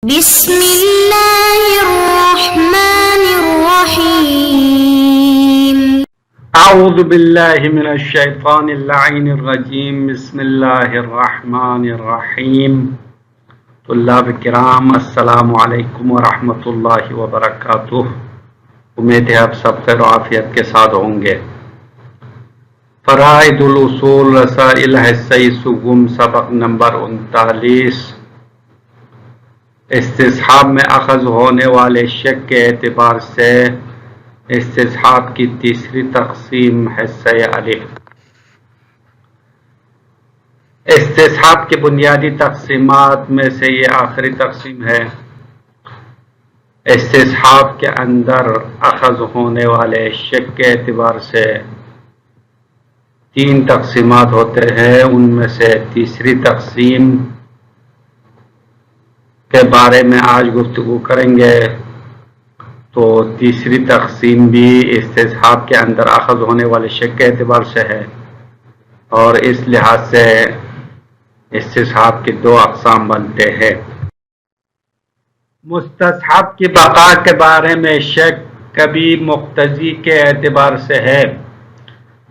بسم الله الرحمن الرحيم. أعوذ بالله من الشيطان اللعين الرجيم. بسم الله الرحمن الرحيم. طلاب کرام، السلام علیکم ورحمۃ اللہ وبرکاتہ. امید ہے آپ سب خیر و عافیت کے ساتھ ہوں گے. فرائض الاصول رسائل حصہ سوم سبق نمبر 39. استصحاب میں اخذ ہونے والے شک کے اعتبار سے استصحاب کی تیسری تقسیم حصہ الف. استصحاب کی بنیادی تقسیمات میں سے یہ آخری تقسیم ہے. استصحاب کے اندر اخذ ہونے والے شک کے اعتبار سے 3 تقسیمات ہوتے ہیں. ان میں سے تیسری تقسیم کے بارے میں آج گفتگو کریں گے. تو تیسری تقسیم بھی استصحاب کے اندر اخذ ہونے والے شک کے اعتبار سے ہے، اور اس لحاظ سے استصحاب کے 2 اقسام بنتے ہیں. مستصحب کی بقا کے بارے میں شک کبھی مقتضی کے اعتبار سے ہے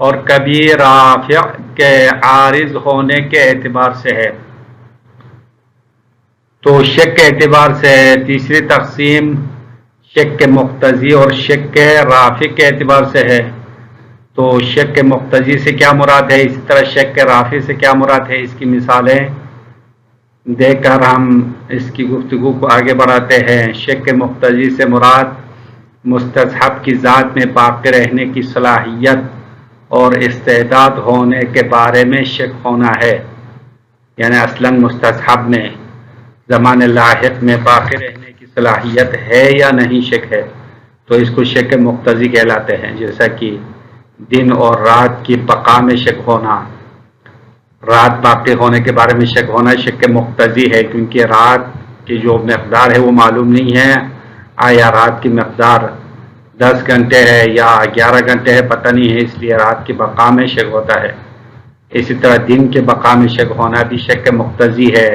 اور کبھی رافع کے عارض ہونے کے اعتبار سے ہے. تو شک کے اعتبار سے تیسری تقسیم شک کے مقتضی اور شک کے رافع کے اعتبار سے ہے. تو شک کے مقتضی سے کیا مراد ہے، اسی طرح شک کے رافع سے کیا مراد ہے، اس کی مثالیں دیکھ کر ہم اس کی گفتگو کو آگے بڑھاتے ہیں. شک کے مقتضی سے مراد مستصحب کی ذات میں باقی رہنے کی صلاحیت اور استعداد ہونے کے بارے میں شک ہونا ہے. یعنی اصلاً مستصحب میں زمان لاحق میں باقی رہنے کی صلاحیت ہے یا نہیں شک ہے، تو اس کو شک مقتضی کہلاتے ہیں. جیسا کہ دن اور رات کی بقا میں شک ہونا، رات باقی ہونے کے بارے میں شک ہونا شک مقتضی ہے، کیونکہ رات کی جو مقدار ہے وہ معلوم نہیں ہے. آیا رات کی مقدار 10 گھنٹے ہے یا 11 گھنٹے ہے پتہ نہیں ہے، اس لیے رات کی بقا میں شک ہوتا ہے. اسی طرح دن کے بقا میں شک ہونا بھی شک مقتضی ہے.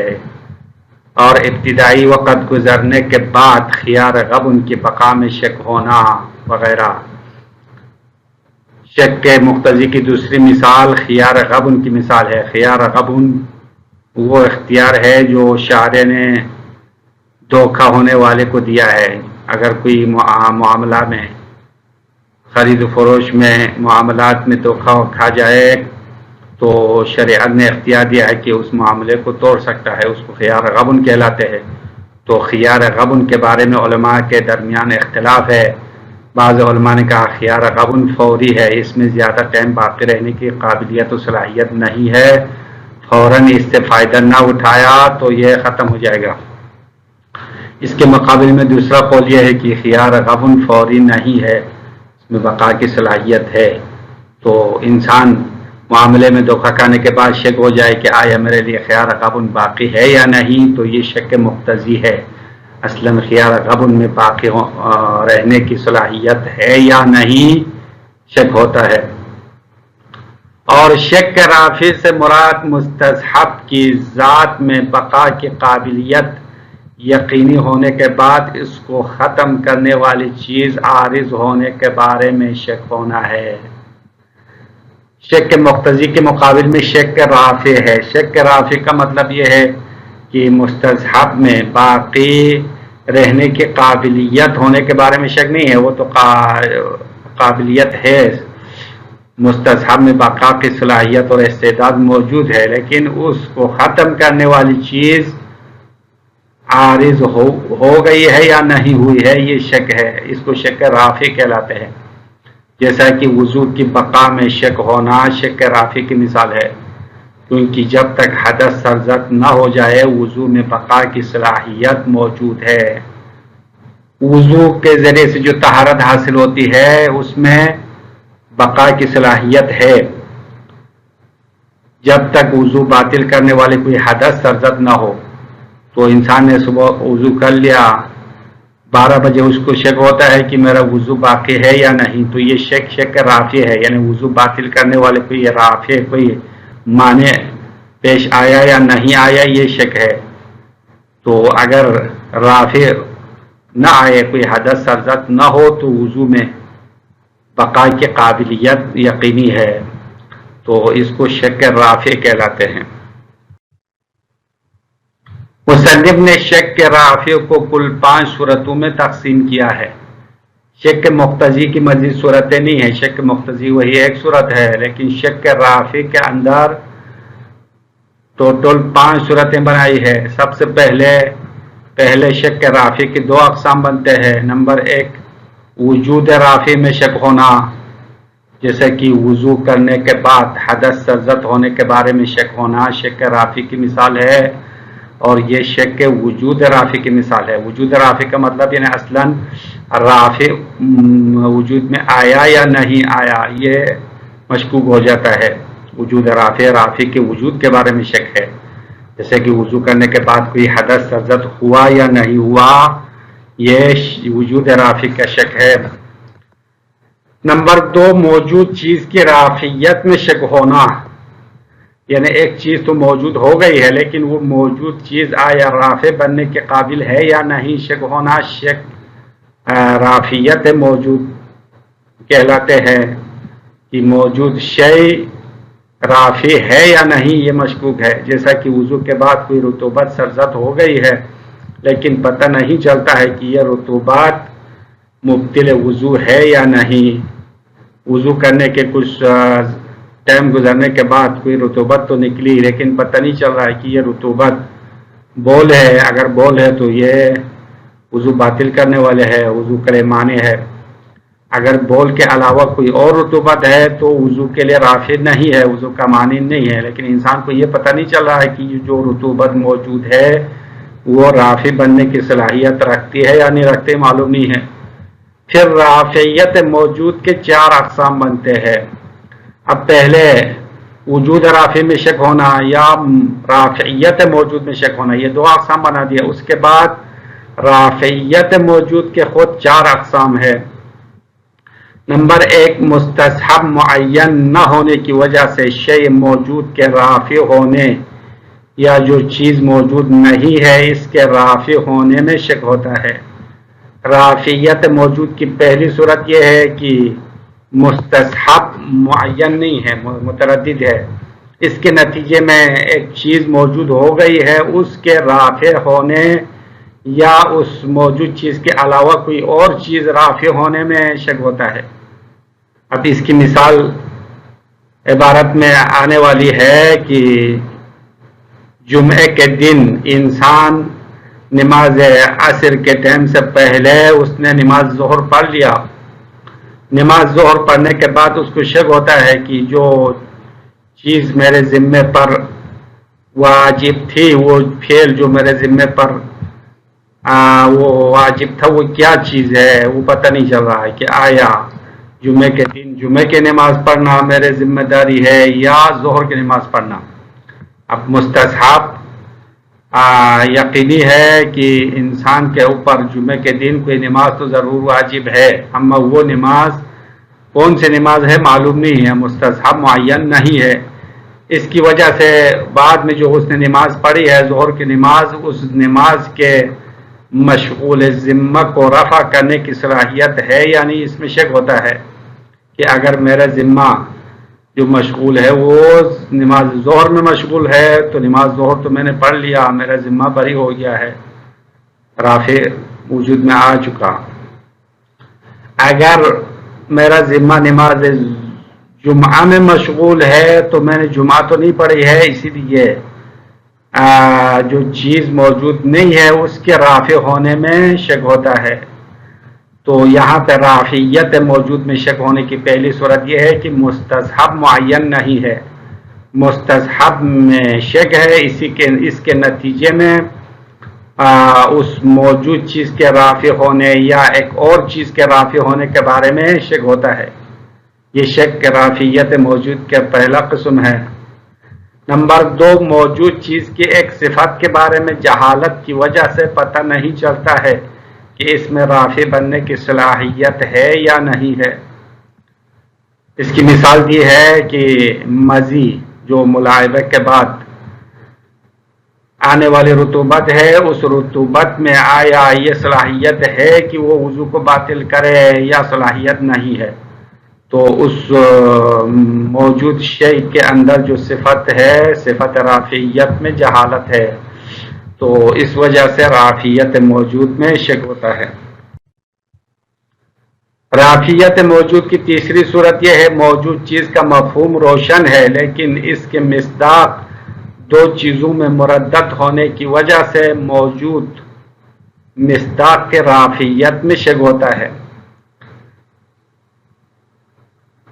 اور ابتدائی وقت گزرنے کے بعد خیار غبن کی بقا میں شک ہونا وغیرہ. شک کے مقتضی کی دوسری مثال خیار غبن کی مثال ہے. خیار غبن وہ اختیار ہے جو شارع نے دھوکہ ہونے والے کو دیا ہے. اگر کوئی معاملہ میں خرید و فروش میں معاملات میں دھوکہ کھا جائے تو شریعت نے اختیار دیا ہے کہ اس معاملے کو توڑ سکتا ہے، اس کو خیار غبن کہلاتے ہیں. تو خیار غبن کے بارے میں علماء کے درمیان اختلاف ہے. بعض علماء نے کہا خیار غبن فوری ہے، اس میں زیادہ ٹائم باقی رہنے کی قابلیت و صلاحیت نہیں ہے، فوراً اس سے فائدہ نہ اٹھایا تو یہ ختم ہو جائے گا. اس کے مقابل میں دوسرا قول یہ ہے کہ خیار غبن فوری نہیں ہے، اس میں بقا کی صلاحیت ہے. تو انسان معاملے میں دھوکہ کھانے کے بعد شک ہو جائے کہ آیا میرے لیے خیار غبن باقی ہے یا نہیں، تو یہ شک مقتضی ہے. اصلاً خیار غبن میں باقی رہنے کی صلاحیت ہے یا نہیں شک ہوتا ہے. اور شک رافع سے مراد مستصحب کی ذات میں بقا کی قابلیت یقینی ہونے کے بعد اس کو ختم کرنے والی چیز عارض ہونے کے بارے میں شک ہونا ہے. شک مقتضی کے مقابل میں شک رافع ہے. شک رافع کا مطلب یہ ہے کہ مستصحب میں باقی رہنے کی قابلیت ہونے کے بارے میں شک نہیں ہے، وہ تو قابلیت ہے، مستصحب میں بقا کی صلاحیت اور استعداد موجود ہے، لیکن اس کو ختم کرنے والی چیز عارض ہو گئی ہے یا نہیں ہوئی ہے، یہ شک ہے. اس کو شک رافع کہلاتے ہیں. جیسا کہ وضو کی بقا میں شک ہونا شک رافع کی مثال ہے، کیونکہ جب تک حدث سرزد نہ ہو جائے وضو میں بقا کی صلاحیت موجود ہے. وضو کے ذریعے سے جو طہارت حاصل ہوتی ہے اس میں بقا کی صلاحیت ہے. جب تک وضو باطل کرنے والے کوئی حدث سرزد نہ ہو، تو انسان نے صبح وضو کر لیا، 12 بجے اس کو شک ہوتا ہے کہ میرا وضو باقی ہے یا نہیں، تو یہ شک رافع ہے. یعنی وضو باطل کرنے والے کو یہ رافع کوئی معنی پیش آیا یا نہیں آیا یہ شک ہے. تو اگر رافع نہ آئے، کوئی حدث سرزد نہ ہو، تو وضو میں بقا کی قابلیت یقینی ہے، تو اس کو شک رافع کہلاتے ہیں۔ مصنف نے شک رافع کو کل 5 صورتوں میں تقسیم کیا ہے۔ شک مقتضی کی مزید صورتیں نہیں ہیں، شک مقتضی وہی ایک صورت ہے، لیکن شک رافع کے اندر ٹوٹل 5 صورتیں بنائی ہے۔ سب سے پہلے شک رافع کے 2 اقسام بنتے ہیں۔ نمبر 1 وجود رافع میں شک ہونا، جیسے کہ وضو کرنے کے بعد حدث سرزد ہونے کے بارے میں شک ہونا شک رافع کی مثال ہے، اور یہ شک وجود رافع کی مثال ہے۔ وجود رافع کا مطلب یعنی اصلاً رافع وجود میں آیا یا نہیں آیا، یہ مشکوک ہو جاتا ہے۔ وجود رافع کے وجود کے بارے میں شک ہے، جیسے کہ وضو کرنے کے بعد کوئی حدث سرزد ہوا یا نہیں ہوا، یہ وجود رافع کا شک ہے۔ نمبر 2 موجود چیز کی رافعیت میں شک ہونا، یعنی ایک چیز تو موجود ہو گئی ہے، لیکن وہ موجود چیز آیا رافع بننے کے قابل ہے یا نہیں، شک ہونا شک رافعیت موجود کہلاتے ہیں، کہ موجود شے رافع ہے یا نہیں یہ مشکوک ہے۔ جیسا کہ وضو کے بعد کوئی رطوبت سرزد ہو گئی ہے، لیکن پتہ نہیں چلتا ہے کہ یہ رطوبت مبطل وضو ہے یا نہیں۔ وضو کرنے کے کچھ ٹائم گزرنے کے بعد کوئی رطوبت تو نکلی، لیکن پتہ نہیں چل رہا ہے کہ یہ رطوبت بول ہے۔ اگر بول ہے تو یہ وضو باطل کرنے والے ہے، وضو کرے معنی ہے۔ اگر بول کے علاوہ کوئی اور رطوبت ہے تو وضو کے لیے رافع نہیں ہے، وضو کا معنی نہیں ہے، لیکن انسان کو یہ پتہ نہیں چل رہا ہے کہ جو رطوبت موجود ہے وہ رافع بننے کی صلاحیت رکھتی ہے یا نہیں رکھتی، معلوم نہیں ہے۔ پھر رافعیت موجود کے 4 اقسام بنتے ہیں۔ اب پہلے وجود رافع میں شک ہونا یا رافعیت موجود میں شک ہونا، یہ 2 اقسام بنا دیا۔ اس کے بعد رافعیت موجود کے خود 4 اقسام ہے۔ نمبر 1 مستصحب معین نہ ہونے کی وجہ سے شے موجود کے رافع ہونے یا جو چیز موجود نہیں ہے اس کے رافع ہونے میں شک ہوتا ہے۔ رافعیت موجود کی پہلی صورت یہ ہے کہ مستصحب معین نہیں ہے، متردد ہے، اس کے نتیجے میں ایک چیز موجود ہو گئی ہے، اس کے رافع ہونے یا اس موجود چیز کے علاوہ کوئی اور چیز رافع ہونے میں شک ہوتا ہے۔ اب اس کی مثال عبارت میں آنے والی ہے کہ جمعے کے دن انسان نماز عصر کے ٹائم سے پہلے اس نے نماز ظہر پڑھ لیا۔ نماز ظہر پڑھنے کے بعد اس کو شک ہوتا ہے کہ جو چیز میرے ذمے پر واجب تھی، وہ فعل جو میرے ذمے پر وہ واجب تھا وہ کیا چیز ہے، وہ پتہ نہیں چل رہا ہے کہ آیا جمعے کے دن جمعے کی نماز پڑھنا میرے ذمہ داری ہے یا ظہر کی نماز پڑھنا۔ اب مستصحب یقینی ہے کہ انسان کے اوپر جمعے کے دن کوئی نماز تو ضرور واجب ہے، اما وہ نماز کون سی نماز ہے معلوم نہیں ہے، مستصحب معین نہیں ہے۔ اس کی وجہ سے بعد میں جو اس نے نماز پڑھی ہے ظہر کی نماز، اس نماز کے مشغول ذمہ کو رفع کرنے کی صلاحیت ہے یعنی اس میں شک ہوتا ہے کہ اگر میرا ذمہ جو مشغول ہے وہ نماز ظہر میں مشغول ہے تو نماز ظہر تو میں نے پڑھ لیا، میرا ذمہ بری ہو گیا ہے، رافع وجود میں آ چکا۔ اگر میرا ذمہ نماز جمعہ میں مشغول ہے تو میں نے جمعہ تو نہیں پڑھی ہے، اسی لیے جو چیز موجود نہیں ہے اس کے رافع ہونے میں شک ہوتا ہے۔ تو یہاں پہ رافعیت موجود میں شک ہونے کی پہلی صورت یہ ہے کہ مستصحب معین نہیں ہے، مستصحب میں شک ہے، اس کے نتیجے میں اس موجود چیز کے رافع ہونے یا ایک اور چیز کے رافع ہونے کے بارے میں شک ہوتا ہے۔ یہ شک رافعیت موجود کا پہلا قسم ہے۔ نمبر 2 موجود چیز کی ایک صفت کے بارے میں جہالت کی وجہ سے پتہ نہیں چلتا ہے کہ اس میں رافع بننے کی صلاحیت ہے یا نہیں ہے۔ اس کی مثال دی ہے کہ مزی جو ملاعبہ کے بعد آنے والی رطوبت ہے، اس رطوبت میں آیا یہ صلاحیت ہے کہ وہ وضو کو باطل کرے یا صلاحیت نہیں ہے، تو اس موجود شیء کے اندر جو صفت ہے صفت رافعیت میں جہالت ہے، تو اس وجہ سے رافعیت موجود میں شک ہوتا ہے۔ رافعیت موجود کی تیسری صورت یہ ہے موجود چیز کا مفہوم روشن ہے لیکن اس کے مصداق دو چیزوں میں مردد ہونے کی وجہ سے موجود مصداق کے رافعیت میں شک ہوتا ہے۔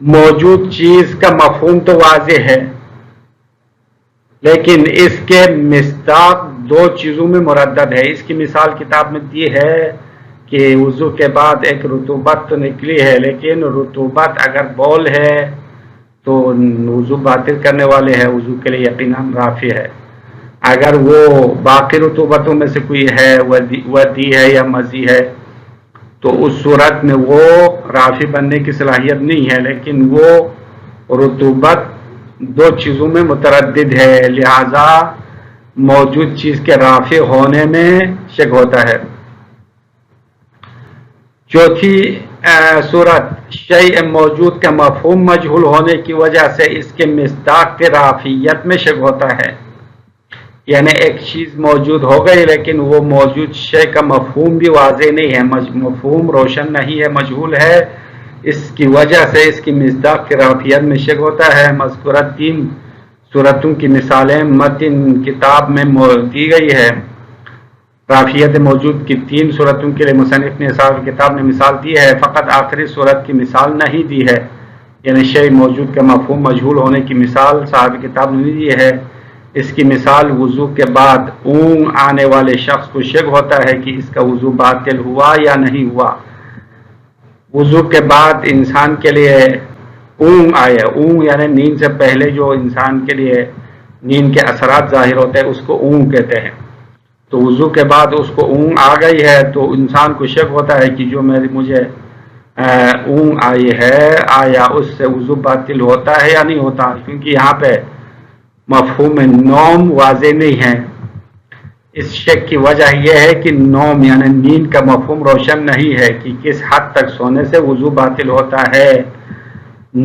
موجود چیز کا مفہوم تو واضح ہے لیکن اس کے مصداق دو چیزوں میں مردد ہے۔ اس کی مثال کتاب میں دی ہے کہ وضو کے بعد ایک رطوبت تو نکلی ہے لیکن رطوبت اگر بول ہے تو وضو باطل کرنے والے ہے، وضو کے لیے یقیناً رافع ہے۔ اگر وہ باقی رطوبتوں میں سے کوئی ہے، ودی ہے یا مزی ہے، تو اس صورت میں وہ رافع بننے کی صلاحیت نہیں ہے، لیکن وہ رطوبت دو چیزوں میں متردد ہے، لہذا موجود چیز کے رافع ہونے میں شک ہوتا ہے۔ چوتھی صورت شیء موجود کا مفہوم مجہول ہونے کی وجہ سے اس کے مصداق کے رافعیت میں شک ہوتا ہے، یعنی ایک چیز موجود ہو گئی لیکن وہ موجود شیء کا مفہوم بھی واضح نہیں ہے، مفہوم روشن نہیں ہے، مجہول ہے، اس کی وجہ سے اس کی مصداق کے رافعیت میں شک ہوتا ہے۔ مذکورہ تین صورتوں کی مثالیں متن کتاب میں دی گئی ہے۔ رافعیت موجود کی تین صورتوں کے لیے مصنف نے صاحب کتاب نے مثال دی ہے، فقط آخری صورت کی مثال نہیں دی ہے، یعنی شیء موجود کا مفہوم مجہول ہونے کی مثال صاحب کتاب نے دی ہے۔ اس کی مثال وضو کے بعد اونگ آنے والے شخص کو شک ہوتا ہے کہ اس کا وضو باطل ہوا یا نہیں ہوا۔ وضو کے بعد انسان کے لیے اونگ آئے، اونگ یعنی نیند سے پہلے جو انسان کے لیے نیند کے اثرات ظاہر ہوتے ہیں اس کو اونگ کہتے ہیں، تو وضو کے بعد اس کو اونگ آ گئی ہے تو انسان کو شک ہوتا ہے کہ جو مجھے اونگ آئی ہے آیا اس سے وضو باطل ہوتا ہے یا نہیں ہوتا، کیونکہ یہاں پہ مفہوم نوم واضح نہیں ہے۔ اس شک کی وجہ یہ ہے کہ نوم یعنی نیند کا مفہوم روشن نہیں ہے کہ کس حد تک سونے سے وضو باطل ہوتا ہے۔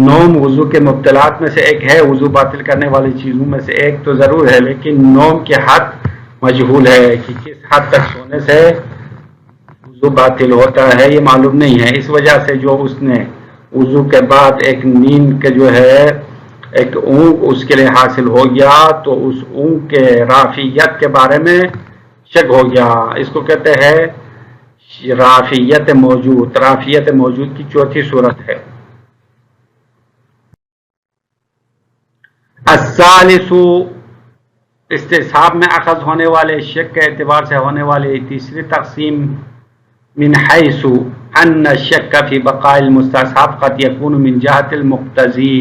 نوم وضو کے مبطلات میں سے ایک ہے، وضو باطل کرنے والی چیزوں میں سے ایک تو ضرور ہے، لیکن نوم کی حد مجہول ہے کہ کس حد تک سونے سے وضو باطل ہوتا ہے یہ معلوم نہیں ہے۔ اس وجہ سے جو اس نے وضو کے بعد ایک نیند کے جو ہے ایک اونگ اس کے لیے حاصل ہو گیا تو اس اونگ کے رافعیت کے بارے میں شک ہو گیا، اس کو کہتے ہیں رافعیت موجود۔ رافعیت موجود کی چوتھی صورت ہے۔ الثالث استصحاب میں اخذ ہونے والے شک کے اعتبار سے ہونے والی تیسری تقسیم من حیث ان الشک فی بقاء المستصحب قد یکون من جہت المقتضی،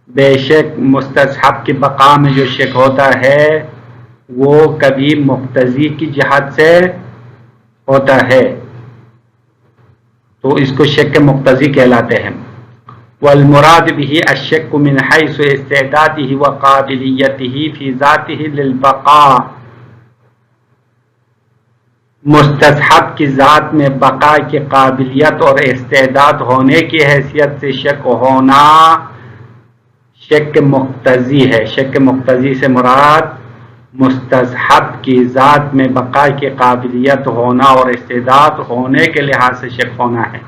بے شک مستصحب کی بقا میں جو شک ہوتا ہے وہ کبھی مقتضی کی جہت سے ہوتا ہے، تو اس کو شک مقتضی کہلاتے ہیں۔ والمراد به الشک من حیث استعداده وقابلیته فی ذاته للبقاء، مستصحب کی ذات میں بقا کی قابلیت اور استعداد ہونے کی حیثیت سے شک ہونا شک مقتضی ہے۔ شک مقتضی سے مراد مستصحب کی ذات میں بقا کی قابلیت ہونا اور استعداد ہونے کے لحاظ سے شک ہونا ہے۔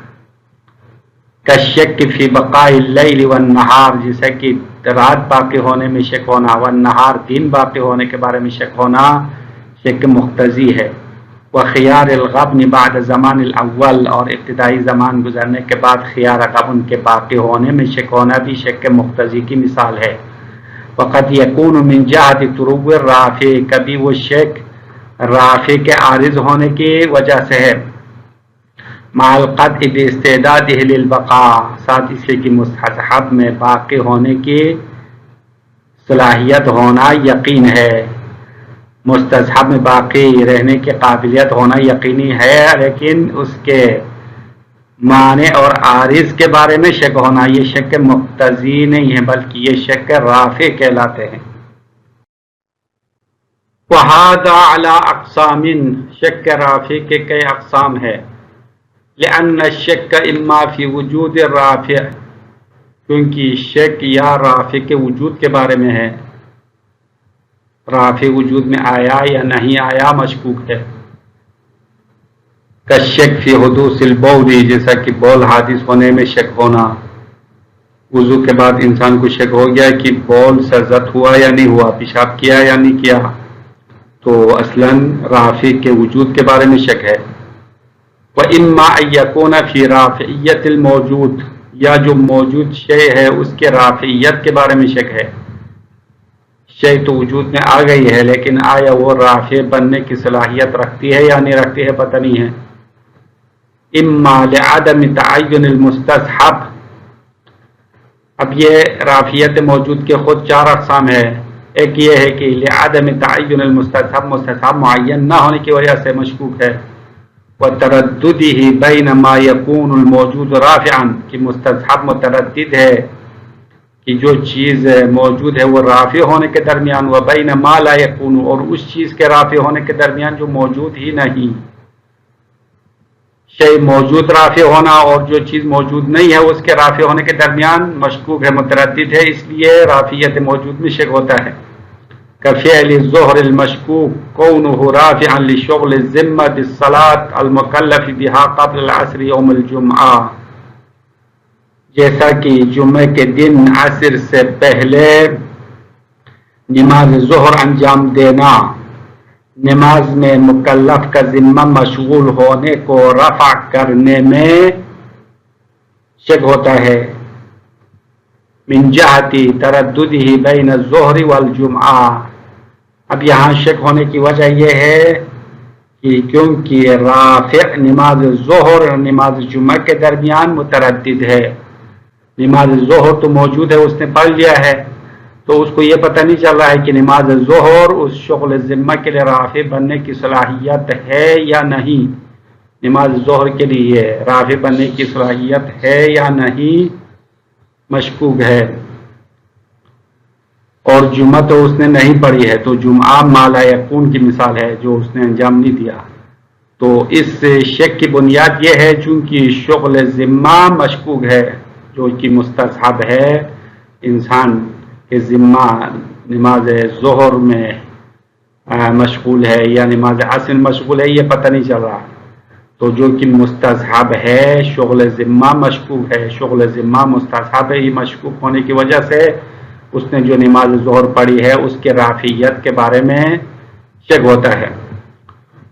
کالشک فی بقاء اللیل والنہار، جیسے کہ رات باقی ہونے میں شک ہونا، والنہار دن باقی ہونے کے بارے میں شک ہونا شک مقتضی ہے۔ وخیار الغبن بعد زمان الاول، اور ابتدائی زمان گزرنے کے بعد خیار غبن کے باقی ہونے میں شک ہونا بھی شک مقتضی کی مثال ہے۔ وقد یکون من جہت طروء الرافع، کبھی وہ شک رافع کے عارض ہونے کی وجہ سے ہے، مع القطع باستعداده للبقاء، ساتھ اس لیے کہ مستصحب میں باقی ہونے کی صلاحیت ہونا یقین ہے، مستصحب میں باقی رہنے کی قابلیت ہونا یقینی ہے، لیکن اس کے معنی اور عارض کے بارے میں شک ہونا یہ شک مقتضی نہیں ہے بلکہ یہ شک رافع کہلاتے ہیں۔ وَهَذَا عَلَىٰ أَقْسَامٍ، شک کے رافع کے کئی اقسام ہے. لأن الشک اما فی وجود الرافع، کیونکہ شک یا رافع کے وجود کے بارے میں ہے. رافع وجود میں آیا یا نہیں آیا مشکوک ہے. کالشک فی حدوث البول، جیسا کہ بول حادث ہونے میں شک ہونا. وضو کے بعد انسان کو شک ہو گیا کہ بول سرزد ہوا یا نہیں ہوا، پیشاب کیا یا نہیں کیا، تو اصلاً رافع کے وجود کے بارے میں شک ہے. وَإِمَّا أَن يَكُونَ فِي رَافِعِيَّةِ الْمَوْجُودِ، یا جو موجود شے ہے اس کے رافعیت کے بارے میں شک ہے. شے تو وجود میں آ گئی ہے، لیکن آیا وہ رافع بننے کی صلاحیت رکھتی ہے یا نہیں رکھتی ہے پتہ نہیں ہے. اما لعدم تعین المستصحب، اب یہ رافعیت موجود کے خود چار اقسام ہے. ایک یہ ہے کہ لعدم تعین المستصحب، مستصحب معین نہ ہونے کی وجہ سے مشکوک ہے. وتردده بین ما یکون الموجود رافعا، کہ مستصحب متردد ہے کہ جو چیز موجود ہے وہ رافع ہونے کے درمیان، و بین ما لا یکون، اور اس چیز کے رافع ہونے کے درمیان جو موجود ہی نہیں. شے موجود رافع ہونا اور جو چیز موجود نہیں ہے اس کے رافع ہونے کے درمیان مشکوک ہے، متردد ہے، اس لیے رافعیت موجود میں شک ہوتا ہے. كفعل الظهر المشكوك كونه رافعا لشغل الذمة بالصلاة المكلف بها قبل العصر يوم الجمعة، جیسا کہ جمعے کے دن عصر سے پہلے نماز ظہر انجام دینا نماز میں مکلف کا ذمہ مشغول ہونے کو رفع کرنے میں شک ہوتا ہے. من جہتی ترددہ بین الظہر والجمعہ، اب یہاں شک ہونے کی وجہ یہ ہے کہ کیونکہ رافع نماز ظہر اور نماز جمعہ کے درمیان متردد ہے. نماز ظہر تو موجود ہے، اس نے پڑھ لیا ہے، تو اس کو یہ پتہ نہیں چل رہا ہے کہ نماز ظہر اس شغل ذمہ کے لیے رافع بننے کی صلاحیت ہے یا نہیں. نماز ظہر کے لیے رافع بننے کی صلاحیت ہے یا نہیں مشکوک ہے. اور جمعہ تو اس نے نہیں پڑھی ہے، تو جمعہ ما لا یکون کی مثال ہے جو اس نے انجام نہیں دیا. تو اس شک کی بنیاد یہ ہے چونکہ شغل ذمہ مشکوک ہے، جو کہ مستصحب ہے انسان کے ذمہ نماز ظہر میں مشغول ہے یا نماز عصر مشغول ہے، یہ پتہ نہیں چل رہا. تو جو کہ مستصحب ہے شغل ذمہ مشکوک ہے، شغل ذمہ مستصحب ہے، یہ مشکوک ہونے کی وجہ سے اس نے جو نماز ظہر پڑھی ہے اس کے رافعیت کے بارے میں شک ہوتا ہے.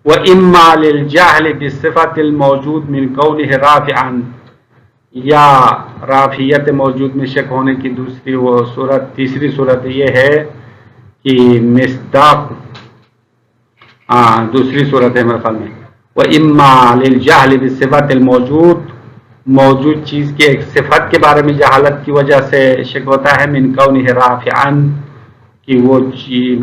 وَإِمَّا لِلْجَهْلِ بِالصِّفَةِ الْمَوْجُودِ مِنْ كَوْنِهِ رَافِعًا، یا رافعیت موجود میں شک ہونے کی تیسری صورت یہ ہے کہ مصداق، دوسری صورت ہے میرے خیال میں. وَإِمَّا لِلْجَهْلِ بِالصِّفَةِ الْمَوْجُودِ، موجود چیز کے ایک صفت کے بارے میں جہالت کی وجہ سے شک ہوتا ہے. من کونہ رافعاً، کہ وہ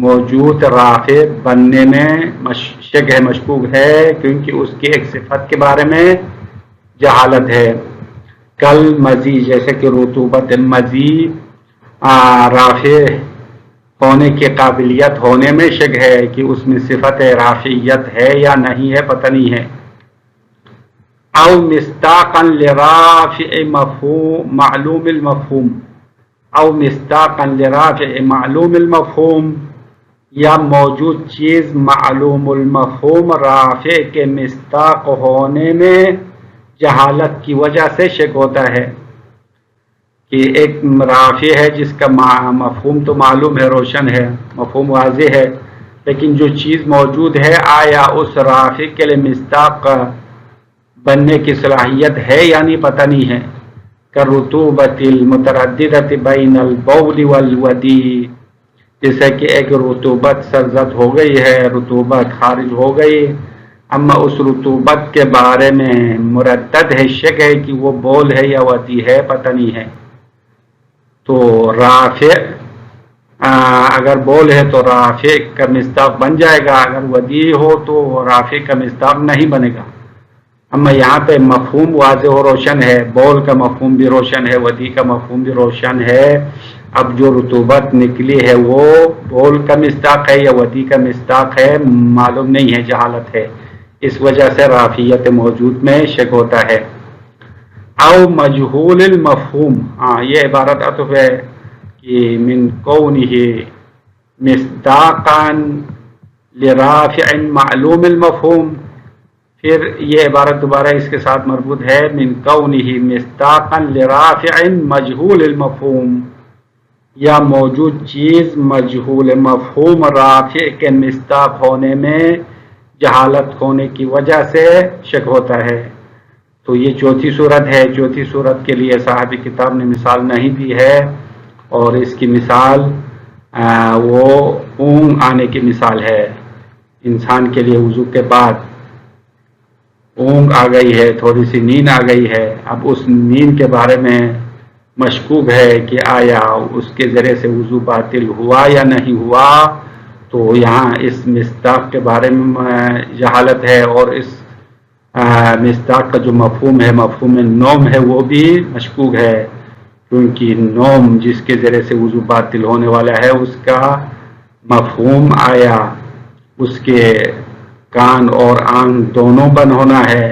موجود رافع بننے میں شک ہے، مشکوک ہے، کیونکہ اس کی ایک صفت کے بارے میں جہالت ہے. کل مزید، جیسے کہ رطوبت مزید رافع ہونے کی قابلیت ہونے میں شک ہے کہ اس میں صفت رافعیت ہے یا نہیں ہے، پتہ نہیں ہے. او مصداقا لرافع مفہوم معلوم المفہوم، او مصداقا لرافع معلوم المفہوم، یا موجود چیز معلوم المفہوم رافع کے مصداق ہونے میں جہالت کی وجہ سے شک ہوتا ہے. کہ ایک رافع ہے جس کا مفہوم تو معلوم ہے، روشن ہے، مفہوم واضح ہے، لیکن جو چیز موجود ہے آیا اس رافع کے لیے مصداق بننے کی صلاحیت ہے یعنی پتہ نہیں ہے. كالرطوبة المترددة بين البول والودی، جیسے کہ ایک رطوبت سرزد ہو گئی ہے، رطوبت خارج ہو گئی، اما اس رطوبت کے بارے میں مردد ہے، شک ہے کہ وہ بول ہے یا ودی ہے، پتہ نہیں ہے. تو رافع اگر بول ہے تو رافع کا مصداق بن جائے گا، اگر ودی ہو تو رافع کا مصداق نہیں بنے گا. اما یہاں پہ مفہوم واضح و روشن ہے، بول کا مفہوم بھی روشن ہے، ودی کا مفہوم بھی روشن ہے، اب جو رطوبت نکلی ہے وہ بول کا مصداق ہے یا ودی کا مصداق ہے معلوم نہیں ہے، جہالت ہے، اس وجہ سے رافعیت موجود میں شک ہوتا ہے۔ او مجہول المفہوم، یہ عبارت عطف ہے کہ من کونہ مصداقا لرافع معلوم المفہوم، پھر یہ عبارت دوبارہ اس کے ساتھ مربوط ہے، من کونہ مصداقا لرافع مجہول المفہوم، یا موجود چیز مجہول مفہوم رافع کے مصداق ہونے میں جہالت ہونے کی وجہ سے شک ہوتا ہے۔ تو یہ چوتھی صورت ہے۔ چوتھی صورت کے لیے صاحب کتاب نے مثال نہیں دی ہے، اور اس کی مثال وہ اونگ آنے کی مثال ہے۔ انسان کے لیے وضو کے بعد اونگ آ گئی ہے، تھوڑی سی نیند آ گئی ہے، اب اس نیند کے بارے میں مشکوک ہے کہ آیا اس کے ذریعے سے وضو باطل ہوا یا نہیں ہوا، تو یہاں اس مصداق کے بارے میں جہالت ہے، اور اس مصداق کا جو مفہوم ہے، مفہوم نوم ہے، وہ بھی مشکوک ہے، کیونکہ نوم جس کے ذریعے سے وضو باطل ہونے والا ہے اس کا مفہوم آیا اس کے کان اور آنکھ دونوں بند ہونا ہے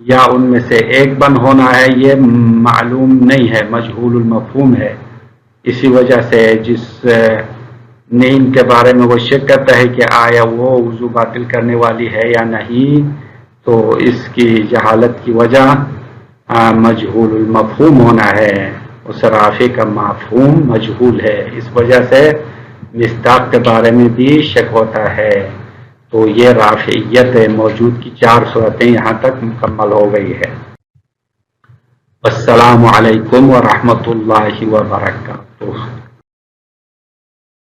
یا ان میں سے ایک بند ہونا ہے، یہ معلوم نہیں ہے، مجہول المفہوم ہے۔ اسی وجہ سے جس نیند کے بارے میں وہ شک کرتا ہے کہ آیا وہ وضو باطل کرنے والی ہے یا نہیں، تو اس کی جہالت کی وجہ مجہول المفہوم ہونا ہے، اس رافع کا مفہوم مجہول ہے، اس وجہ سے مصداق کے بارے میں بھی شک ہوتا ہے۔ تو یہ رافعیت موجود کی 4 صورتیں یہاں تک مکمل ہو گئی ہے۔ السلام علیکم ورحمۃ اللہ وبرکاتہ۔